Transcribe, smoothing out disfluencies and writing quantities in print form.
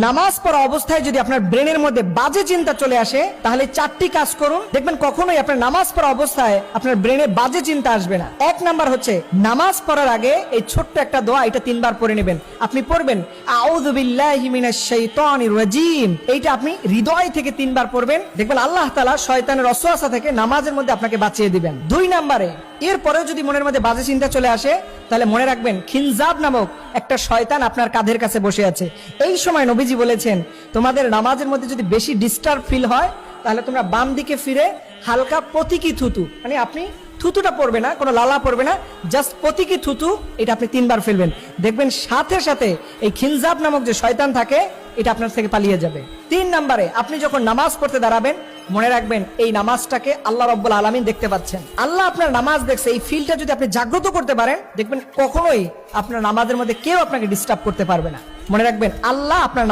নামাজ পড়া অবস্থায় যদি আপনার ব্রেনের মধ্যে বাজে চিন্তা চলে আসে, তাহলে 4টি কাজ করুন, দেখবেন কখনোই আপনার নামাজ পড়া অবস্থায় আপনার ব্রেনে বাজে চিন্তা আসবে না। 1 নাম্বার হচ্ছে নামাজ পড়ার আগে এই ছোট্ট একটা দোয়া, এটা 3 বার পড়ে নেবেন। আপনি পড়বেন আউযু বিল্লাহি মিনাশ শাইতানির রাজিম, এইটা আপনি হৃদয় থেকে 3 বার পড়বেন, দেখবেন আল্লাহ তাআলা শয়তানের ওয়াসওয়াসা থেকে নামাজের মধ্যে আপনাকে বাঁচিয়ে দিবেন। 2 নাম্বারে এরপরেও যদি মনের মধ্যে বাজে চিন্তা চলে আসে, তাহলে মনে রাখবেন খিনজাব নামক একটা শয়তান আপনার কাঁধের কাছে বসে আছে। এই সময় নবীজি বলেছেন, তোমাদের নামাজের মধ্যে যদি বেশি ডিস্টার্ব ফিল হয়, তাহলে তোমরা বাম দিকে ফিরে হালকা প্রতীকী থুতু, মানে আপনি থুতুটা পড়বে না, কোনো লালা পড়বে না, জাস্ট প্রতীকী থুতু, এটা আপনি 3 বার ফেলবেন, দেখবেন সাথে সাথে এই খিনজাব নামক যে শয়তান থাকে এটা আপনার থেকে পালিয়ে যাবে। 3 নাম্বারে আপনি যখন নামাজ পড়তে দাঁড়াবেন, মনে রাখবেন এই নামাজটাকে আল্লাহ রাব্বুল আলামিন দেখতে পাচ্ছেন। আল্লাহ আপনার নামাজ দেখছে, এই ফিলটা যদি আপনি জাগ্রত করতে পারেন, দেখবেন কখনোই আপনার নামাজের মধ্যে কেউ আপনাকে ডিস্টার্ব করতে পারবে না। মনে রাখবেন আল্লাহ আপনার